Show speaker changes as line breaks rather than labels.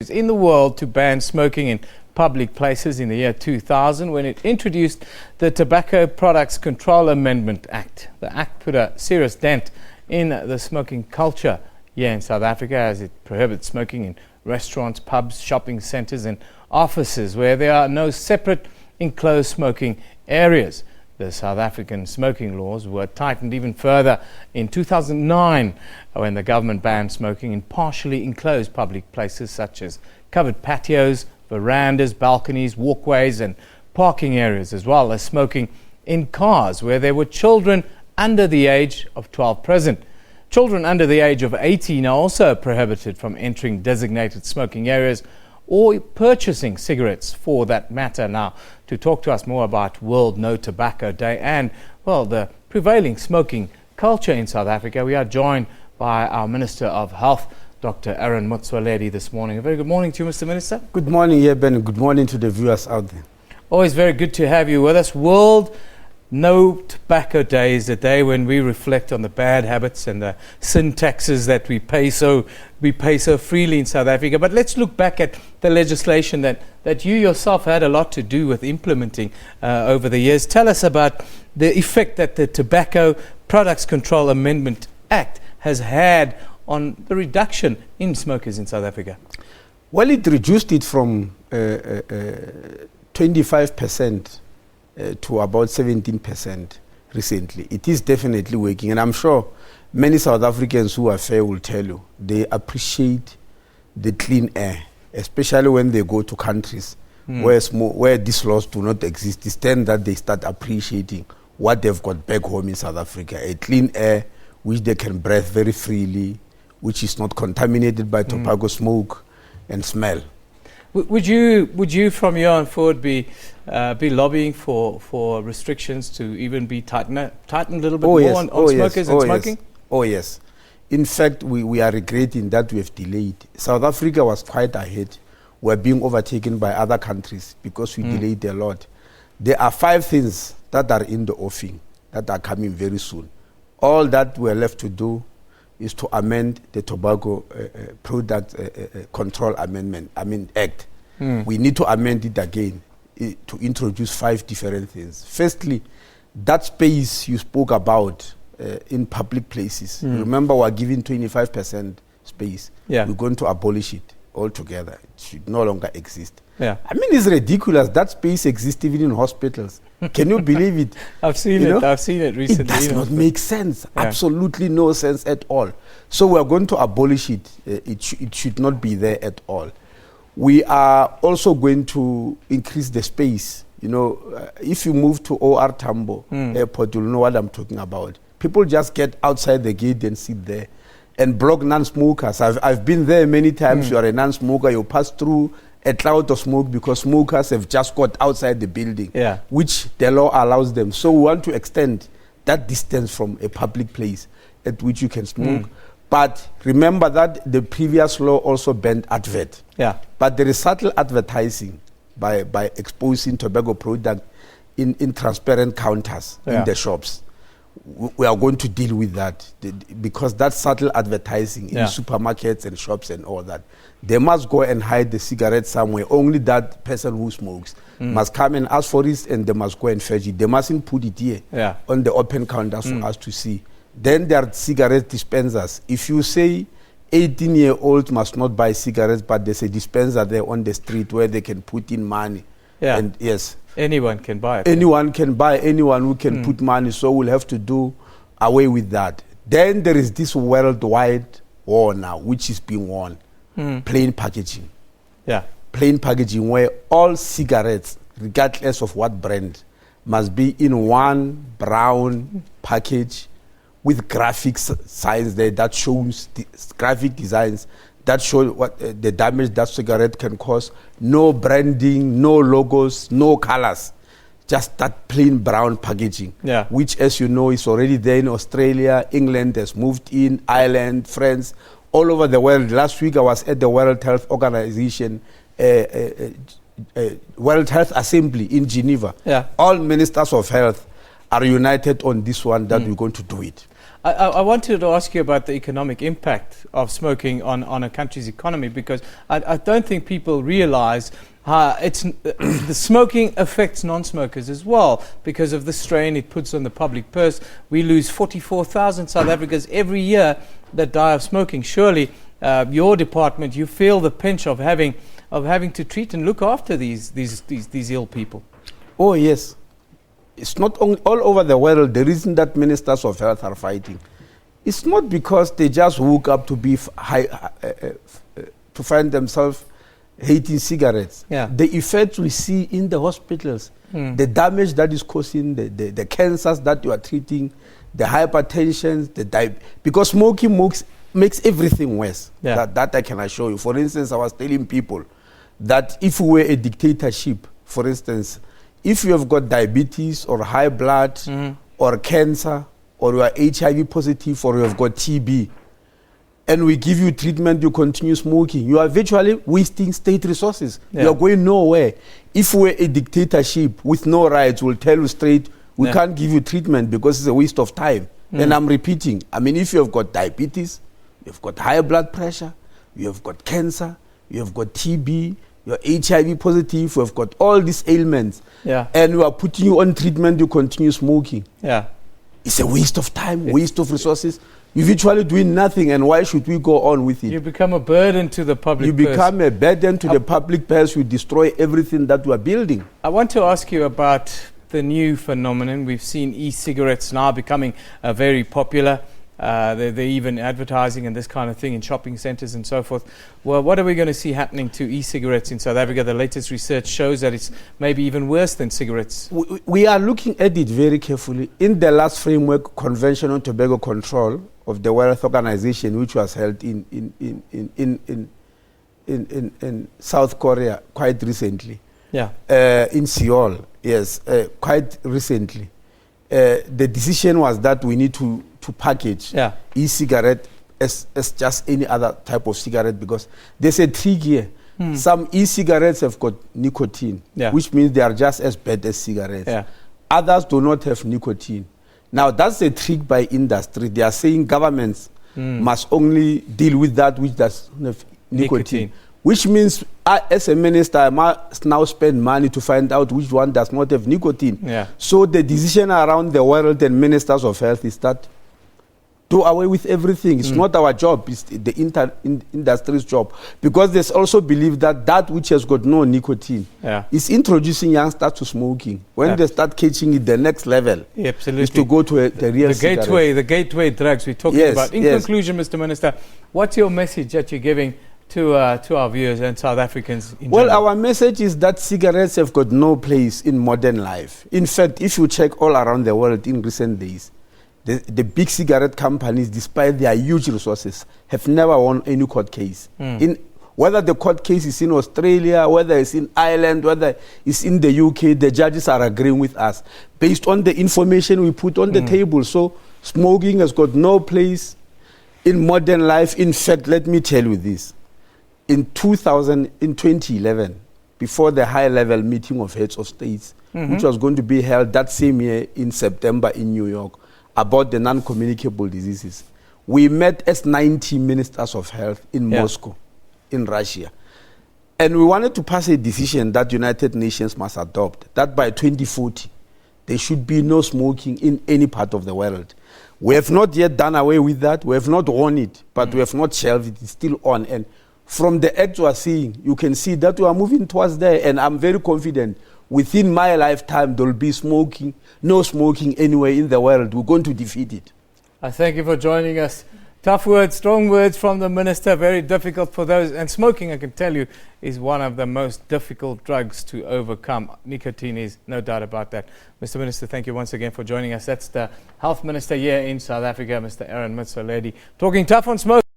in the world to ban smoking in public places in the year 2000 when it introduced the Tobacco Products Control Amendment Act. The act put a serious dent in the smoking culture here in South Africa, as it prohibits smoking in restaurants, pubs, shopping centres and offices where there are no separate enclosed smoking areas. The South African smoking laws were tightened even further in 2009 when the government banned smoking in partially enclosed public places such as covered patios, verandas, balconies, walkways and parking areas, as well as smoking in cars where there were children under the age of 12 present. Children under the age of 18 are also prohibited from entering designated smoking areas or purchasing cigarettes for that matter. Now, to talk to us more about World No Tobacco Day and, well, the prevailing smoking culture in South Africa, we are joined by our Minister of Health, Dr. Motsoaledi, this morning. A very good morning to you, Mr. Minister.
Good morning, Ben. Good morning to the viewers out there.
Always very good to have you with us. World No Tobacco Day is a day when we reflect on the bad habits and the sin taxes that we pay so freely in South Africa. But let's look back at the legislation that you yourself had a lot to do with implementing over the years. Tell us about the effect that the Tobacco Products Control Amendment Act has had on the reduction in smokers in South Africa.
Well, it reduced it from 25% to about 17% recently. It is definitely working, and I'm sure many South Africans who are fair will tell you they appreciate the clean air, especially when they go to countries where these laws do not exist. It's then that they start appreciating what they've got back home in South Africa, a clean air which they can breathe very freely, which is not contaminated by tobacco smoke and smell.
Would you from here on forward be lobbying for restrictions to even be tightened a little bit more on smokers and smoking?
Yes. Oh yes. In fact, we are regretting that we have delayed. South Africa was quite ahead. We're being overtaken by other countries because we delayed a lot. There are 5 things that are in the offing that are coming very soon. All that we're left to do is to amend the Tobacco Product Control Act. We need to amend it again to introduce 5 different things. Firstly, that space you spoke about in public places. Remember, we're giving 25% space.
Yeah.
We're going to abolish it altogether. It should no longer exist.
Yeah.
I mean, it's ridiculous. That space exists even in hospitals. Can you believe it?
I've seen it. I've seen it recently.
It does not make sense. Yeah. Absolutely no sense at all. So we are going to abolish it. It should not be there at all. We are also going to increase the space. You know, if you move to OR Tambo Airport, you'll know what I'm talking about. People just get outside the gate and sit there and block non-smokers. I've been there many times. You are a non-smoker. You pass through a cloud of smoke because smokers have just got outside the building, which the law allows them. So we want to extend that distance from a public place at which you can smoke. But remember that the previous law also banned advert.
Yeah.
But there is subtle advertising by exposing tobacco product in transparent counters in the shops. We are going to deal with that because that's subtle advertising in supermarkets and shops and all that. They must go and hide the cigarette somewhere. Only that person who smokes must come and ask for it, and they must go and fetch it. They mustn't put it here on the open counters for us to see. Then there are cigarette dispensers. If you say 18-year-olds must not buy cigarettes, but there's a dispenser there on the street where they can put in money.
Yeah.
And yes.
Anyone can buy it.
Anyone can buy, anyone who can put money, so we'll have to do away with that. Then there is this worldwide war now, which is being won. Plain packaging.
Yeah.
Plain packaging where all cigarettes, regardless of what brand, must be in one brown package with graphics signs there that shows graphic designs that show what the damage that cigarette can cause. No branding, no logos, no colors. Just that plain brown packaging, which, as you know, is already there in Australia. England has moved in, Ireland, France, all over the world. Last week I was at the World Health Organization, World Health Assembly in Geneva.
Yeah.
All ministers of health are united on this one that we're going to do it.
I wanted to ask you about the economic impact of smoking on a country's economy, because I don't think people realize the smoking affects non-smokers as well because of the strain it puts on the public purse. We lose 44,000 South Africans every year that die of smoking. Surely your department, you feel the pinch of having to treat and look after these ill people.
Oh yes. It's not only all over the world. The reason that ministers of health are fighting, it's not because they just woke up to be to find themselves hating cigarettes.
Yeah.
The effects we see in the hospitals, the damage that is causing, the cancers that you are treating, the hypertension, because smoking makes everything worse.
Yeah.
That I can assure you. For instance, I was telling people that if we were a dictatorship, for instance, if you have got diabetes or high blood or cancer, or you are HIV positive, or you have got TB, and we give you treatment, you continue smoking, you are virtually wasting state resources.
Yeah.
You are going nowhere. If we're a dictatorship with no rights, we'll tell you straight, we can't give you treatment because it's a waste of time. And I'm repeating, I mean, if you have got diabetes, you've got high blood pressure, you have got cancer, you have got TB, you're HIV positive, you have got all these ailments, and we are putting you on treatment, you continue smoking.
Yeah.
It's a waste of time, waste of resources. You're virtually doing nothing, and why should we go on with it?
You become a burden to the public
You
purse.
become a burden to the public purse. You destroy everything that we are building.
I want to ask you about the new phenomenon. We've seen e-cigarettes now becoming very popular. They're even advertising and this kind of thing in shopping centres and so forth. Well, what are we going to see happening to e-cigarettes in South Africa? The latest research shows that it's maybe even worse than cigarettes.
We are looking at it very carefully. In the last framework convention on tobacco control of the World Health Organization, which was held in South Korea quite recently, in Seoul, yes, quite recently, the decision was that we need to package e-cigarette as just any other type of cigarette, because there's a trick here. Some e-cigarettes have got nicotine, which means they are just as bad as cigarettes. Others do not have nicotine. Now, that's a trick by industry. They are saying governments must only deal with that which does not have nicotine. Which means, as a minister, I must now spend money to find out which one does not have nicotine. So the decision around the world and ministers of health is that do away with everything. It's not our job. It's the industry's job. Because there's also belief that which has got no nicotine is introducing youngsters to smoking. When they start catching it, the next level is to go to the real cigarette.
The gateway drugs we're talking about. In conclusion, Mr. Minister, what's your message that you're giving to our viewers and South Africans in general?
Our message is that cigarettes have got no place in modern life. In fact, if you check all around the world in recent days, the big cigarette companies, despite their huge resources, have never won any court case. Whether the court case is in Australia, whether it's in Ireland, whether it's in the UK, the judges are agreeing with us based on the information we put on the table. So smoking has got no place in modern life. In fact, let me tell you this. In 2011, before the high-level meeting of heads of states, which was going to be held that same year in September in New York, about the non-communicable diseases, we met as 90 ministers of health in Moscow, in Russia. And we wanted to pass a decision that United Nations must adopt, that by 2040, there should be no smoking in any part of the world. We have not yet done away with that. We have not won it, but we have not shelved it. It's still on. And from the act we are seeing, you can see that we are moving towards there. And I'm very confident within my lifetime, there will be no smoking anywhere in the world. We're going to defeat it.
I thank you for joining us. Tough words, strong words from the minister, very difficult for those. And smoking, I can tell you, is one of the most difficult drugs to overcome. Nicotine is, no doubt about that. Mr. Minister, thank you once again for joining us. That's the Health Minister here in South Africa, Mr. Motsoaledi, talking tough on smoking.